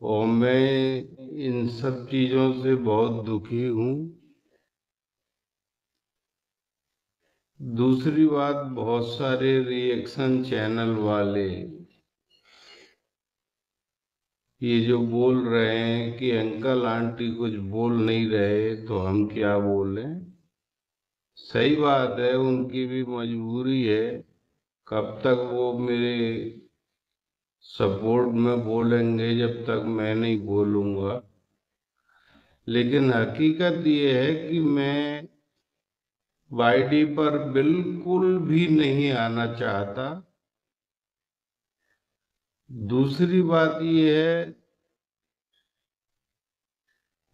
और मैं इन सब चीजों से बहुत दुखी हूँ। दूसरी बात, बहुत सारे रिएक्शन चैनल वाले ये जो बोल रहे हैं कि अंकल आंटी कुछ बोल नहीं रहे तो हम क्या बोलें। सही बात है, उनकी भी मजबूरी है। कब तक वो मेरे सपोर्ट में बोलेंगे जब तक मैं नहीं बोलूंगा। लेकिन हकीकत ये है कि मैं वाईडी पर बिल्कुल भी नहीं आना चाहता। दूसरी बात ये है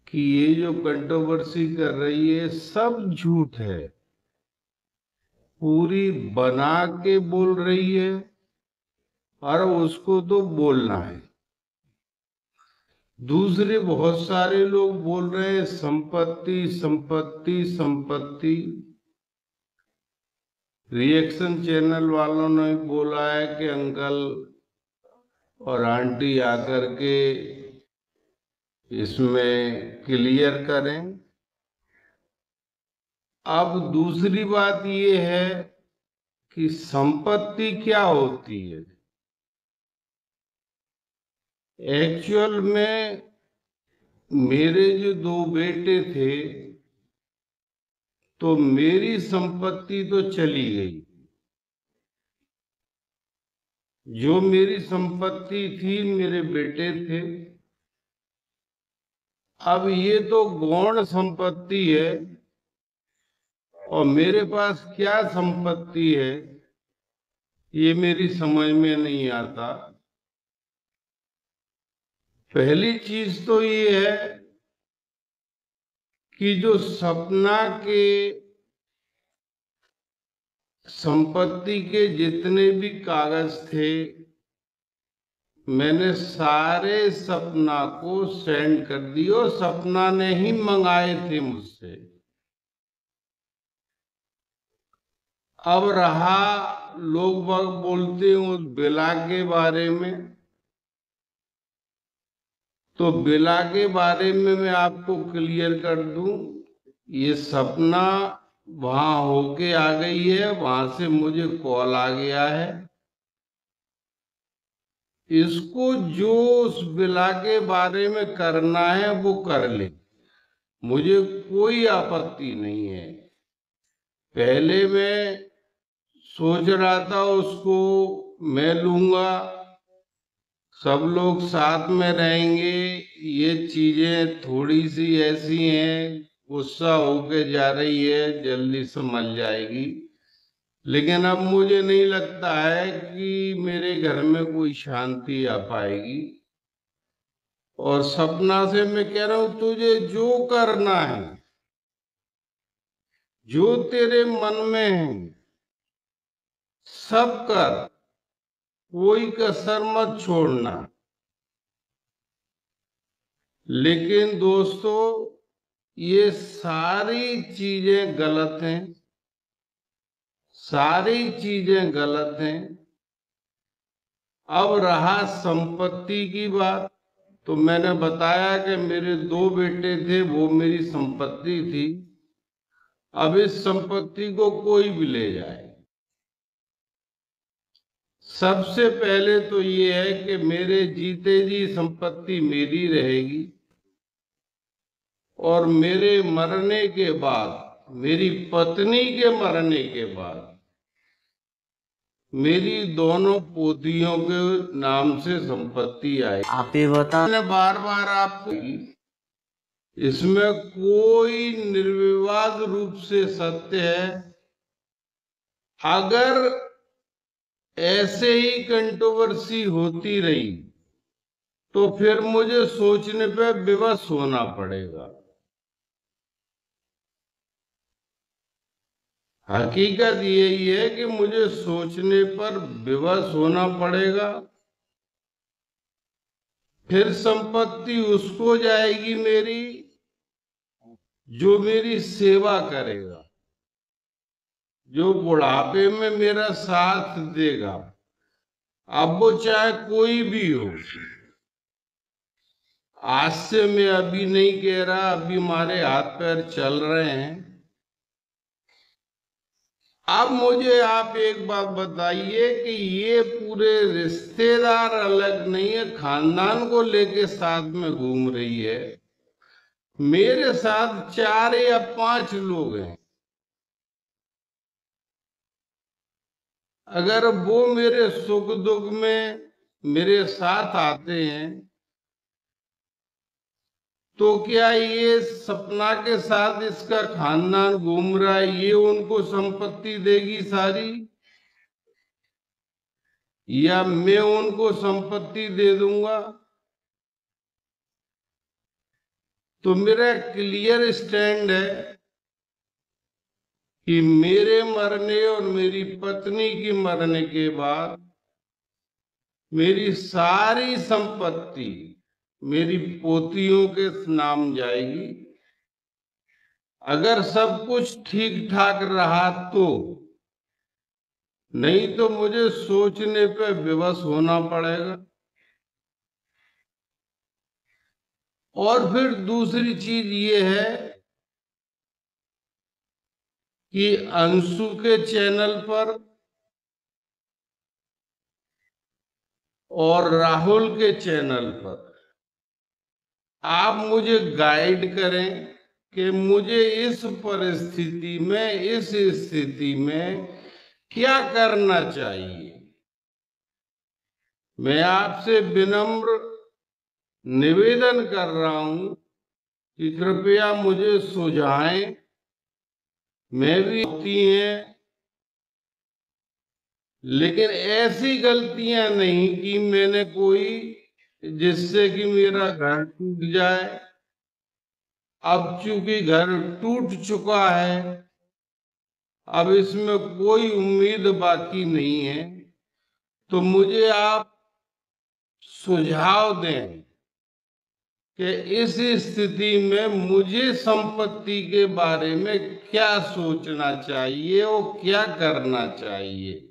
कि ये जो कंट्रोवर्सी कर रही है सब झूठ है, पूरी बना के बोल रही है और उसको तो बोलना है। दूसरे बहुत सारे लोग बोल रहे हैं संपत्ति संपत्ति संपत्ति। रिएक्शन चैनल वालों ने बोला है कि अंकल और आंटी आकर के इसमें क्लियर करें। अब दूसरी बात ये है कि संपत्ति क्या होती है। एक्चुअल में मेरे जो दो बेटे थे तो मेरी संपत्ति तो चली गई। जो मेरी संपत्ति थी मेरे बेटे थे। अब ये तो गौण संपत्ति है और मेरे पास क्या संपत्ति है ये मेरी समझ में नहीं आता। पहली चीज तो ये है कि जो सपना के संपत्ति के जितने भी कागज थे मैंने सारे सपना को सेंड कर दिए और सपना ने ही मंगाए थे मुझसे। अब रहा लोग बाग बोलते हैं उस बिला के बारे में, तो बिला के बारे में मैं आपको क्लियर कर दूं। ये सपना वहां होके आ गई है, वहां से मुझे कॉल आ गया है। इसको जो उस बिला के बारे में करना है वो कर ले, मुझे कोई आपत्ति नहीं है। पहले मैं सोच रहा था उसको मैं लूंगा, सब लोग साथ में रहेंगे। ये चीजें थोड़ी सी ऐसी हैं, गुस्सा होके जा रही है, जल्दी समझ जाएगी। लेकिन अब मुझे नहीं लगता है कि मेरे घर में कोई शांति आ पाएगी। और सपना से मैं कह रहा हूं तुझे जो करना है, जो तेरे मन में है सब कर, कोई कसर मत छोड़ना। लेकिन दोस्तों ये सारी चीजें गलत हैं, सारी चीजें गलत हैं। अब रहा संपत्ति की बात, तो मैंने बताया कि मेरे दो बेटे थे, वो मेरी संपत्ति थी। अब इस संपत्ति को कोई भी ले जाए, सबसे पहले तो ये है कि मेरे जीते जी संपत्ति मेरी रहेगी और मेरे मरने के बाद, मेरी पत्नी के मरने के बाद मेरी दोनों पोतियों के नाम से संपत्ति आई। आप ये बता, मैंने बार बार आपको, इसमें कोई निर्विवाद रूप से सत्य है। अगर ऐसे ही कंट्रोवर्सी होती रही तो फिर मुझे सोचने पे विवश होना पड़ेगा। हकीकत यही है कि मुझे सोचने पर विवश होना पड़ेगा। फिर संपत्ति उसको जाएगी मेरी जो मेरी सेवा करेगा, जो बुढ़ापे में मेरा साथ देगा। अब वो चाहे कोई भी हो। आज से मैं अभी नहीं कह रहा, अभी हमारे हाथ पैर चल रहे हैं। अब मुझे आप एक बात बताइए कि ये पूरे रिश्तेदार अलग नहीं है, खानदान को लेके साथ में घूम रही है। मेरे साथ 4 या 5 लोग हैं। अगर वो मेरे सुख दुख में मेरे साथ आते हैं तो क्या ये सपना के साथ इसका खानदान घूम रहा है, ये उनको संपत्ति देगी सारी, या मैं उनको संपत्ति दे दूंगा? तो मेरा क्लियर स्टैंड है कि मेरे मरने और मेरी पत्नी की मरने के बाद मेरी सारी संपत्ति मेरी पोतियों के नाम जाएगी। अगर सब कुछ ठीक ठाक रहा तो, नहीं तो मुझे सोचने पे विवश होना पड़ेगा। और फिर दूसरी चीज ये है कि अंशु के चैनल पर और राहुल के चैनल पर आप मुझे गाइड करें कि मुझे इस परिस्थिति में, इस स्थिति में क्या करना चाहिए। मैं आपसे विनम्र निवेदन कर रहा हूं कि कृपया मुझे सुझाएं। मैं भी होती हैं, लेकिन ऐसी गलतियां नहीं कि मैंने कोई जिससे कि मेरा घर टूट जाए। अब चूंकि घर टूट चुका है, अब इसमें कोई उम्मीद बाकी नहीं है, तो मुझे आप सुझाव दें कि इस स्थिति में मुझे संपत्ति के बारे में क्या सोचना चाहिए और क्या करना चाहिए।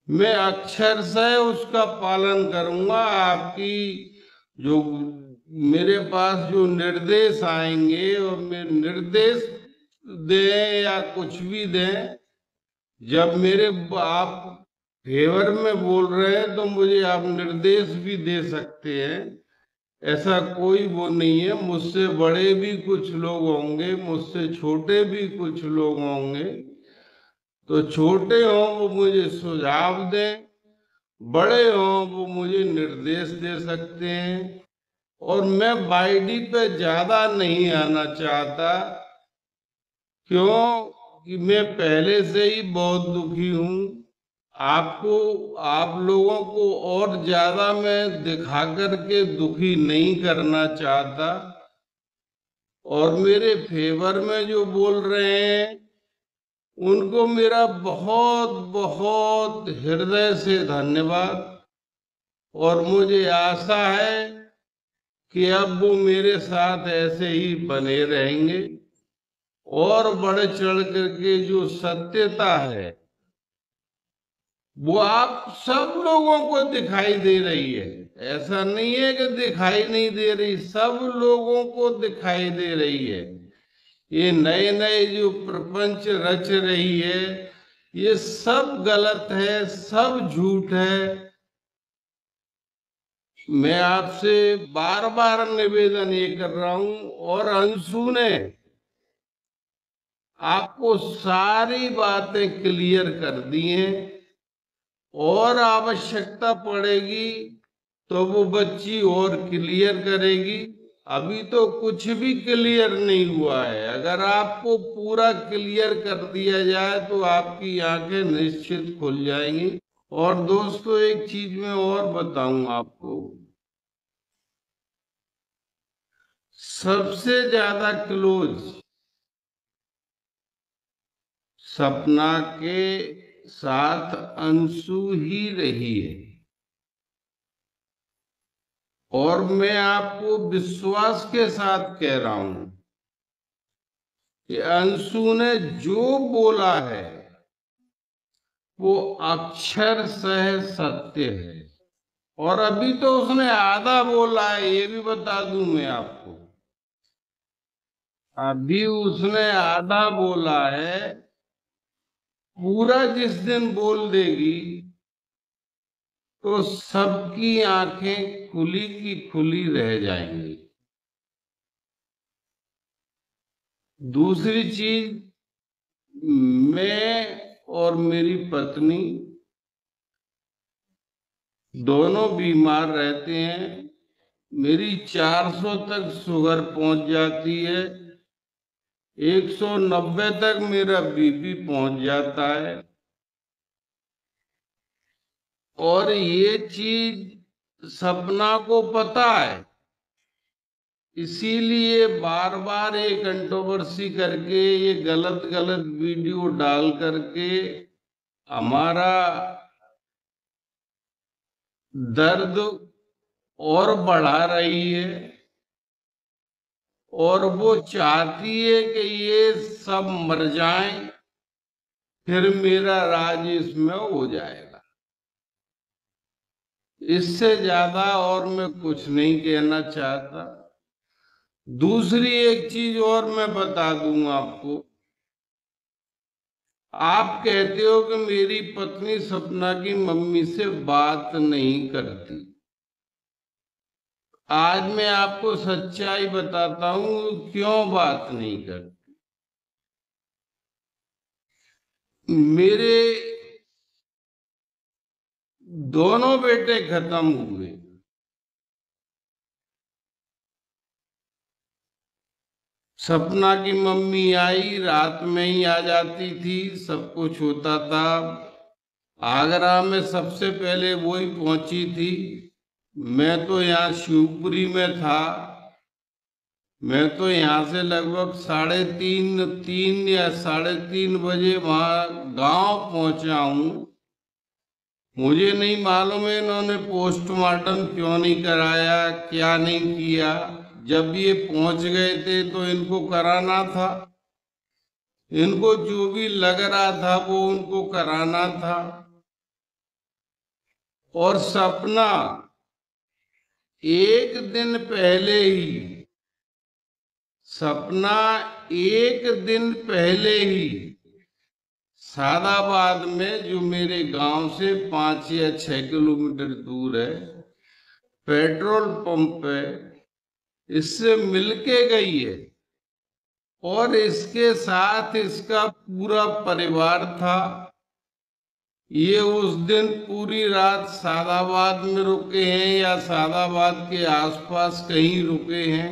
मैं अक्षरशः उसका पालन करूंगा। आपकी जो मेरे पास जो निर्देश आएंगे और मैं निर्देश दें या कुछ भी दें, जब मेरे आप फेवर में बोल रहे हैं तो मुझे आप निर्देश भी दे सकते हैं। ऐसा कोई वो नहीं है। मुझसे बड़े भी कुछ लोग होंगे, मुझसे छोटे भी कुछ लोग होंगे। तो छोटे हों वो मुझे सुझाव दें, बड़े हों वो मुझे निर्देश दे सकते हैं। और मैं बाइडी पे ज्यादा नहीं आना चाहता, क्यों कि मैं पहले से ही बहुत दुखी हूं। आपको, आप लोगों को और ज्यादा मैं दिखा करके दुखी नहीं करना चाहता। और मेरे फेवर में जो बोल रहे हैं उनको मेरा बहुत बहुत हृदय से धन्यवाद। और मुझे आशा है कि अब वो मेरे साथ ऐसे ही बने रहेंगे और बढ़ चढ़ करके जो सत्यता है वो आप सब लोगों को दिखाई दे रही है। ऐसा नहीं है कि दिखाई नहीं दे रही, सब लोगों को दिखाई दे रही है। ये नए नए जो प्रपंच रच रही है ये सब गलत है, सब झूठ है। मैं आपसे बार बार निवेदन ये कर रहा हूं, और अंशु ने आपको सारी बातें क्लियर कर दी हैं। और आवश्यकता पड़ेगी तो वो बच्ची और क्लियर करेगी। अभी तो कुछ भी क्लियर नहीं हुआ है। अगर आपको पूरा क्लियर कर दिया जाए तो आपकी आंखें निश्चित खुल जाएंगी। और दोस्तों एक चीज मैं और बताऊं आपको, सबसे ज्यादा क्लोज सपना के साथ अंशु ही रही है। और मैं आपको विश्वास के साथ कह रहा हूं कि अंशु ने जो बोला है वो अक्षरशः सत्य है। और अभी तो उसने आधा बोला है, ये भी बता दूं मैं आपको। अभी उसने आधा बोला है। पूरा जिस दिन बोल देगी तो सबकी आंखें खुली की खुली रह जाएंगी। दूसरी चीज, मैं और मेरी पत्नी दोनों बीमार रहते हैं। मेरी 400 तक शुगर पहुंच जाती है, 190 तक मेरा बीपी पहुंच जाता है। और ये चीज सपना को पता है, इसीलिए बार बार ये कंट्रोवर्सी करके, ये गलत गलत वीडियो डाल करके हमारा दर्द और बढ़ा रही है। और वो चाहती है कि ये सब मर जाएं, फिर मेरा राज इसमें हो जाएगा। इससे ज्यादा और मैं कुछ नहीं कहना चाहता। दूसरी एक चीज और मैं बता दूं आपको। आप कहते हो कि मेरी पत्नी सपना की मम्मी से बात नहीं करती। आज मैं आपको सच्चाई बताता हूं क्यों बात नहीं करती। मेरे दोनों बेटे खत्म हुए। सपना की मम्मी आई, रात में ही आ जाती थी, सब कुछ होता था। आगरा में सबसे पहले वो ही पहुंची थी। मैं तो यहाँ शिवपुरी में था। मैं तो यहाँ से लगभग 3:30 या 3:30 बजे वहां गांव पहुंचा हूं। मुझे नहीं मालूम है इन्होंने पोस्टमार्टम क्यों नहीं कराया, क्या नहीं किया। जब ये पहुंच गए थे तो इनको कराना था। इनको जो भी लग रहा था वो उनको कराना था। और सपना एक दिन पहले ही सपना एक दिन पहले ही सादाबाद में, जो मेरे गांव से 5 या 6 किलोमीटर दूर है, पेट्रोल पंप पे इससे मिलके गई है। और इसके साथ इसका पूरा परिवार था। ये उस दिन पूरी रात सादाबाद में रुके हैं या सादाबाद के आसपास कहीं रुके हैं।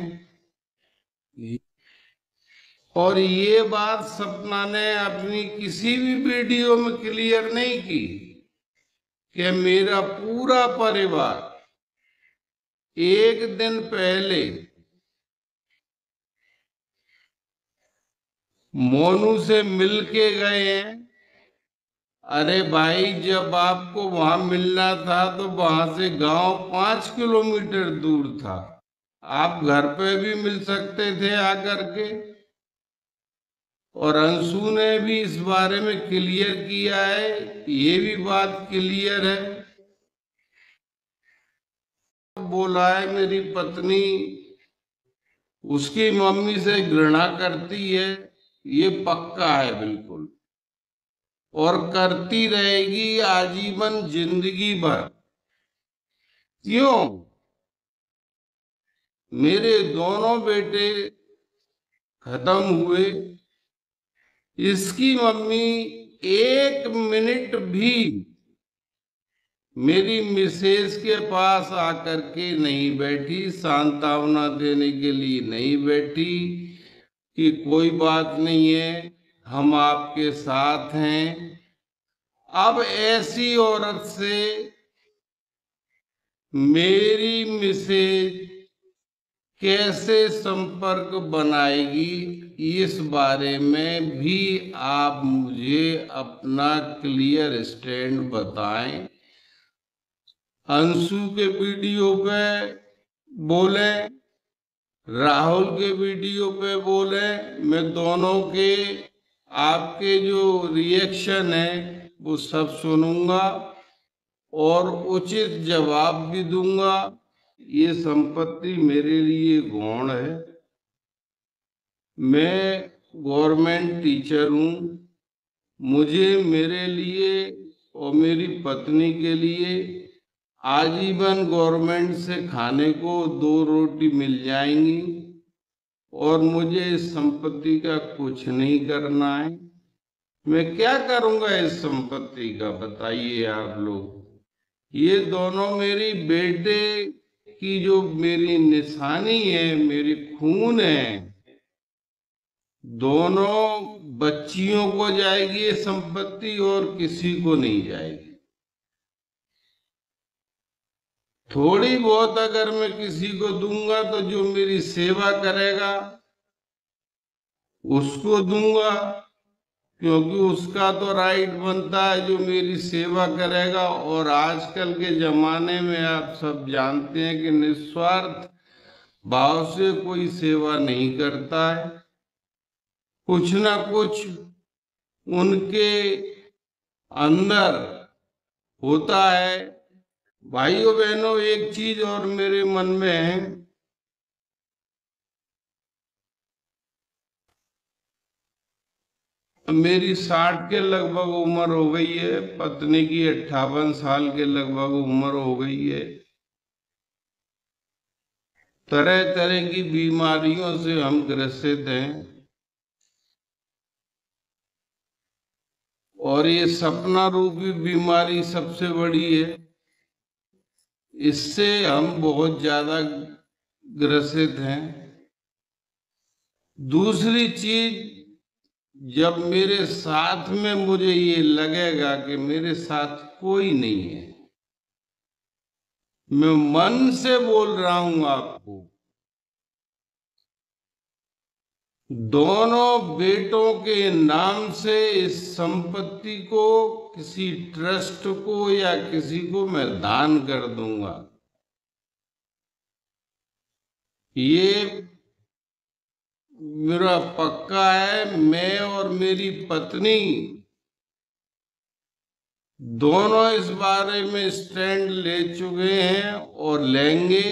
और ये बात सपना ने अपनी किसी भी वीडियो में क्लियर नहीं की कि मेरा पूरा परिवार एक दिन पहले मोनू से मिलके गए हैं। अरे भाई, जब आपको वहां मिलना था तो वहां से गांव 5 किलोमीटर दूर था। आप घर पे भी मिल सकते थे आकर के। और अंशु ने भी इस बारे में क्लियर किया है, ये भी बात क्लियर है। बोला है मेरी पत्नी उसकी मम्मी से घृणा करती है, ये पक्का है बिल्कुल। और करती रहेगी आजीवन, जिंदगी भर। क्यों? मेरे दोनों बेटे खत्म हुए। इसकी मम्मी एक मिनट भी मेरी मिसेज के पास आकर के नहीं बैठी, सांत्वना देने के लिए नहीं बैठी कि कोई बात नहीं है, हम आपके साथ हैं। अब ऐसी औरत से मेरी मिसेज कैसे संपर्क बनाएगी, इस बारे में भी आप मुझे अपना क्लियर स्टैंड बताएं। अंशु के वीडियो पे बोले, राहुल के वीडियो पे बोले, मैं दोनों के आपके जो रिएक्शन है वो सब सुनूंगा। और उचित जवाब भी दूंगा। ये संपत्ति मेरे लिए गौण है। मैं गवर्नमेंट टीचर हूँ। मुझे मेरे लिए और मेरी पत्नी के लिए आजीवन गवर्नमेंट से खाने को 2 रोटी मिल जाएंगी और मुझे इस संपत्ति का कुछ नहीं करना है। मैं क्या करूंगा इस संपत्ति का, बताइए आप लोग। ये दोनों मेरी बेटे की जो मेरी निशानी है, मेरी खून है, दोनों बच्चियों को जाएगी ये संपत्ति और किसी को नहीं जाएगी। थोड़ी बहुत अगर मैं किसी को दूंगा तो जो मेरी सेवा करेगा उसको दूंगा, क्योंकि उसका तो राइट बनता है जो मेरी सेवा करेगा। और आजकल के जमाने में आप सब जानते हैं कि निस्वार्थ भाव से कोई सेवा नहीं करता है, कुछ ना कुछ उनके अंदर होता है। भाइयों बहनों, एक चीज और मेरे मन में है। मेरी 60 के लगभग उम्र हो गई है, पत्नी की 58 साल के लगभग उम्र हो गई है। तरह तरह की बीमारियों से हम ग्रसित हैं और ये सपना रूपी बीमारी सबसे बड़ी है। इससे हम बहुत ज्यादा ग्रसित हैं। दूसरी चीज, जब मेरे साथ में मुझे ये लगेगा कि मेरे साथ कोई नहीं है, मैं मन से बोल रहा हूं आपको, दोनों बेटों के नाम से इस संपत्ति को किसी ट्रस्ट को या किसी को मैं दान कर दूंगा। ये मेरा पक्का है। मैं और मेरी पत्नी दोनों इस बारे में स्टैंड ले चुके हैं और लेंगे।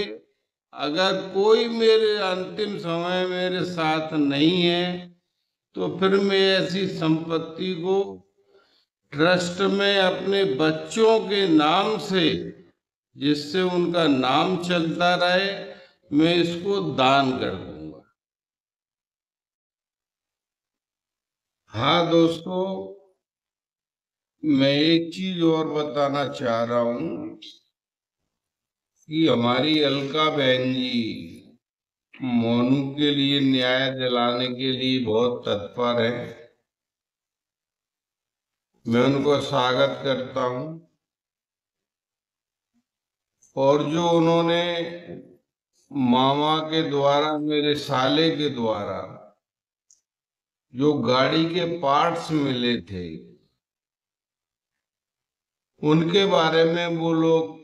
अगर कोई मेरे अंतिम समय मेरे साथ नहीं है तो फिर मैं ऐसी संपत्ति को ट्रस्ट में अपने बच्चों के नाम से, जिससे उनका नाम चलता रहे, मैं इसको दान कर दूंगा। हाँ दोस्तों, मैं एक चीज और बताना चाह रहा हूं कि हमारी अलका बहन जी मोनू के लिए न्याय दिलाने के लिए बहुत तत्पर है। मैं उनको स्वागत करता हूं। और जो उन्होंने मामा के द्वारा, मेरे साले के द्वारा जो गाड़ी के पार्ट्स मिले थे, उनके बारे में वो लोग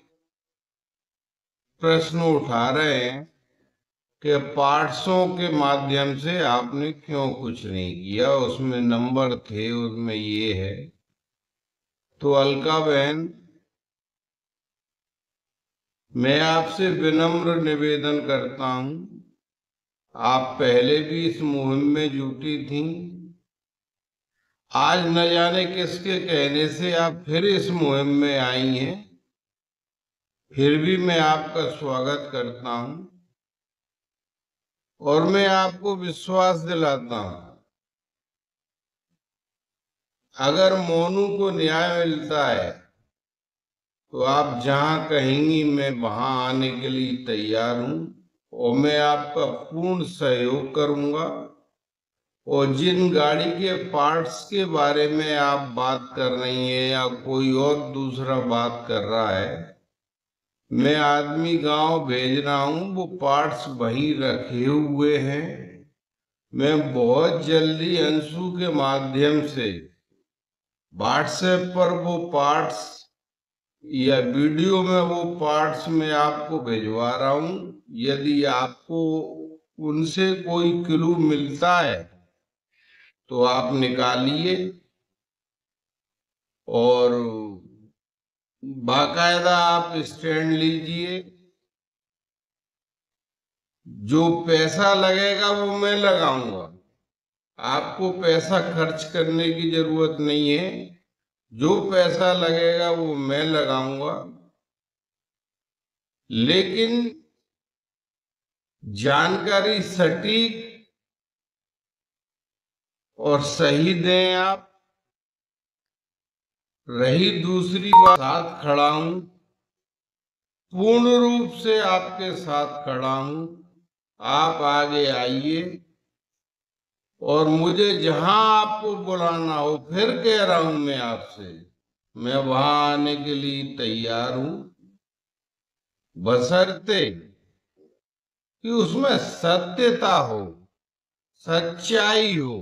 प्रश्न उठा रहे हैं कि पार्ट्सों के माध्यम से आपने क्यों कुछ नहीं किया, उसमें नंबर थे, उसमें ये है। तो अलका बहन, मैं आपसे विनम्र निवेदन करता हूं, आप पहले भी इस मुहिम में जुटी थी, आज न जाने किसके कहने से आप फिर इस मुहिम में आई हैं, फिर भी मैं आपका स्वागत करता हूं और मैं आपको विश्वास दिलाता हूं, अगर मोनू को न्याय मिलता है तो आप जहां कहेंगी मैं वहां आने के लिए तैयार हूं और मैं आपका पूर्ण सहयोग करूंगा। और जिन गाड़ी के पार्ट्स के बारे में आप बात कर रही हैं या कोई और दूसरा बात कर रहा है, मैं आदमी गांव भेज रहा हूं, वो पार्ट्स वहीं रखे हुए हैं। मैं बहुत जल्दी अंशु के माध्यम से व्हाट्सएप पर वो पार्ट्स या वीडियो में वो पार्ट्स मैं आपको भिजवा रहा हूं। यदि आपको उनसे कोई क्लू मिलता है तो आप निकालिए और बाकायदा आप स्टैंड लीजिए, जो पैसा लगेगा वो मैं लगाऊंगा, आपको पैसा खर्च करने की जरूरत नहीं है। जो पैसा लगेगा वो मैं लगाऊंगा, लेकिन जानकारी सटीक और सही दें आप। रही दूसरी बात, साथ खड़ा हूं, पूर्ण रूप से आपके साथ खड़ा हूं। आप आगे आइए और मुझे जहां आपको बुलाना हो, फिर कह रहा हूं मैं आपसे, मैं वहां आने के लिए तैयार हूं, बशर्ते कि उसमें सत्यता हो, सच्चाई हो।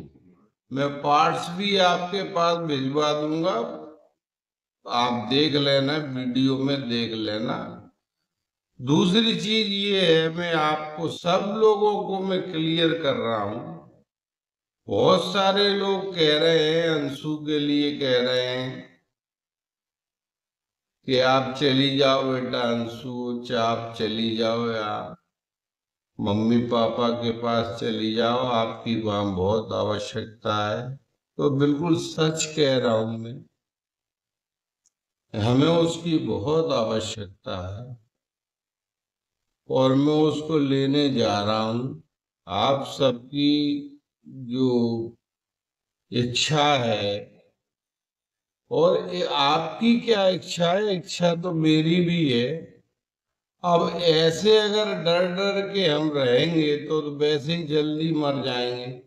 मैं पार्ट्स भी आपके पास भिजवा दूंगा, आप देख लेना, वीडियो में देख लेना। दूसरी चीज ये है, मैं आपको सब लोगों को मैं क्लियर कर रहा हूं। बहुत सारे लोग कह रहे हैं, अंशु के लिए कह रहे हैं कि आप चली जाओ बेटा अंशु, आप चली जाओ यार, मम्मी पापा के पास चली जाओ, आपकी वहां बहुत आवश्यकता है। तो बिल्कुल सच कह रहा हूं मैं, हमें उसकी बहुत आवश्यकता है और मैं उसको लेने जा रहा हूं। आप सबकी जो इच्छा है, और आपकी क्या इच्छा है, इच्छा तो मेरी भी है। अब ऐसे अगर डर डर के हम रहेंगे तो वैसे ही जल्दी मर जाएंगे,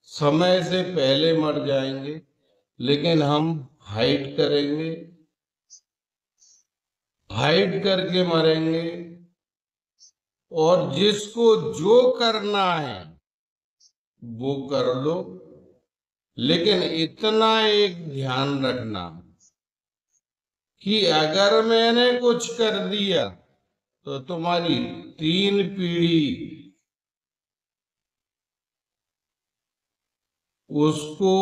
समय से पहले मर जाएंगे। लेकिन हम फाइट करेंगे, फाइट करके मरेंगे। और जिसको जो करना है वो कर लो, लेकिन इतना एक ध्यान रखना कि अगर मैंने कुछ कर दिया तो तुम्हारी 3 पीढ़ी उसको,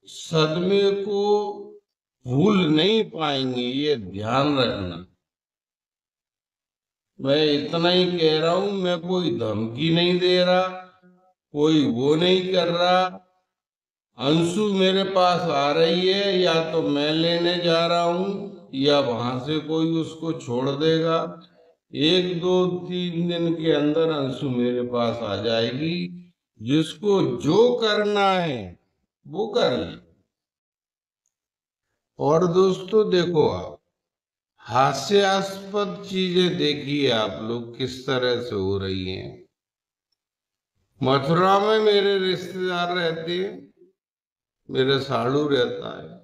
सदमे को भूल नहीं पाएंगे, ये ध्यान रखना। मैं इतना ही कह रहा हूं, मैं कोई धमकी नहीं दे रहा, कोई वो नहीं कर रहा। अंशु मेरे पास आ रही है, या तो मैं लेने जा रहा हूं या वहां से कोई उसको छोड़ देगा। 1 2 3 दिन के अंदर अंशु मेरे पास आ जाएगी। जिसको जो करना है वो कर ले। और दोस्तों देखो, आप हास्यास्पद चीजें देखिए, आप लोग किस तरह से हो रही हैं। मथुरा में मेरे रिश्तेदार रहते हैं, मेरे साड़ू रहता है,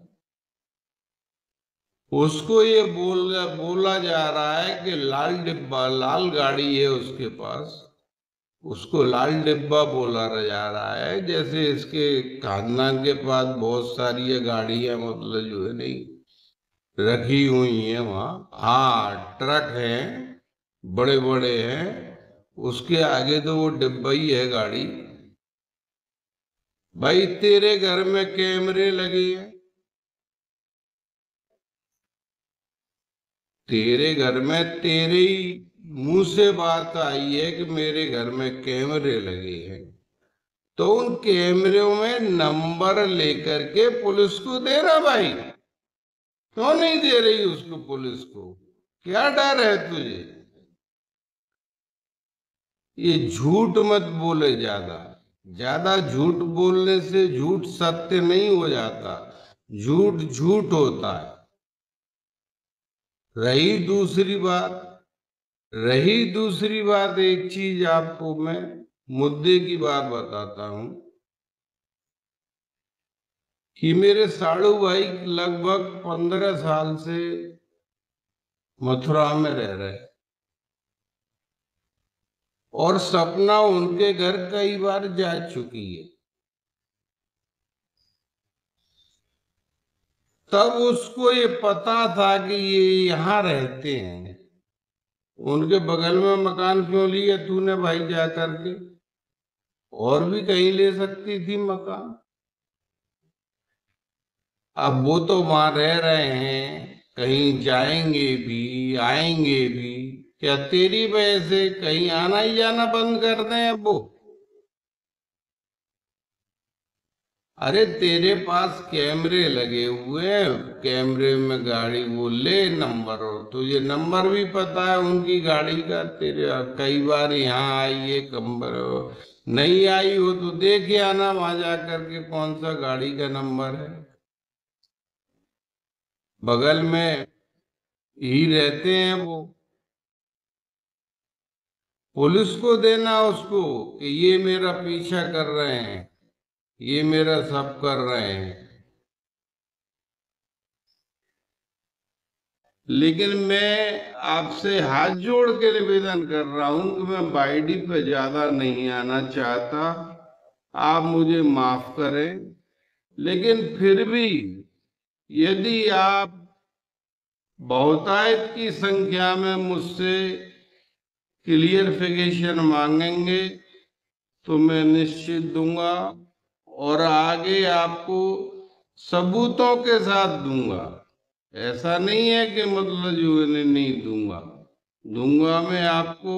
उसको ये बोला जा रहा है कि लाल डिब्बा, लाल गाड़ी है उसके पास, उसको लाल डिब्बा बोला जा रहा है। जैसे इसके खानदान के पास बहुत सारी ये गाड़ियां, मतलब जो है नहीं, रखी हुई हैं वहाँ। हाँ, ट्रक हैं, बड़े बड़े हैं, उसके आगे तो वो डिब्बा ही है गाड़ी। भाई तेरे घर में कैमरे लगे हैं, तेरे घर में तेरे ही मुंह से बात आई है कि मेरे घर में कैमरे लगे हैं, तो उन कैमरों में नंबर लेकर के पुलिस को देना भाई। क्यों नहीं दे रही उसको, पुलिस को क्या डर है तुझे? ये झूठ मत बोले, ज्यादा ज्यादा झूठ बोलने से झूठ सत्य नहीं हो जाता, झूठ झूठ होता है। रही दूसरी बात, एक चीज आपको मैं मुद्दे की बात बताता हूं कि मेरे साड़ू भाई लगभग 15 साल से मथुरा में रह रहे हैं, और सपना उनके घर कई बार जा चुकी है। तब उसको ये पता था कि ये यहाँ रहते हैं, उनके बगल में मकान क्यों लिया तूने भाई जा करके? और भी कहीं ले सकती थी मकान। अब वो तो वहां रह रहे हैं, कहीं जाएंगे भी आएंगे भी। क्या तेरी वजह से कहीं आना ही जाना बंद कर दें अब वो? अरे तेरे पास कैमरे लगे हुए हैं, कैमरे में गाड़ी वो ले नंबर, और तुझे नंबर भी पता है उनकी गाड़ी का। तेरे कई बार यहाँ आई है कम्बर, नहीं आई हो तो देख आना वहां जा करके कौन सा गाड़ी का नंबर है। बगल में ही रहते हैं वो। पुलिस को देना उसको कि ये मेरा पीछा कर रहे हैं, ये मेरा सब कर रहे हैं। लेकिन मैं आपसे हाथ जोड़ के निवेदन कर रहा हूं कि मैं बाईडी पे ज्यादा नहीं आना चाहता, आप मुझे माफ करें। लेकिन फिर भी यदि आप बहुतायत की संख्या में मुझसे क्लियरिफिकेशन मांगेंगे तो मैं निश्चित दूंगा, और आगे आपको सबूतों के साथ दूंगा। ऐसा नहीं है कि मतलब जो है नहीं दूंगा, दूंगा मैं आपको।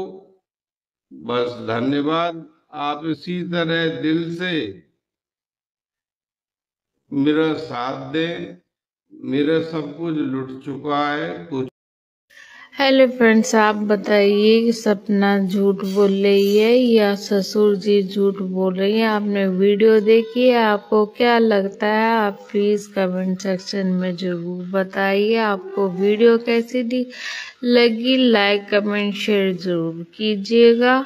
बस धन्यवाद, आप इसी तरह दिल से मेरा साथ दें। मेरा सब कुछ लुट चुका है, कुछ। हेलो फ्रेंड्स, आप बताइए कि सपना झूठ बोल रही है या ससुर जी झूठ बोल रही है? आपने वीडियो देखी है, आपको क्या लगता है? आप प्लीज कमेंट सेक्शन में जरूर बताइए। आपको वीडियो कैसी लगी, लाइक कमेंट शेयर जरूर कीजिएगा।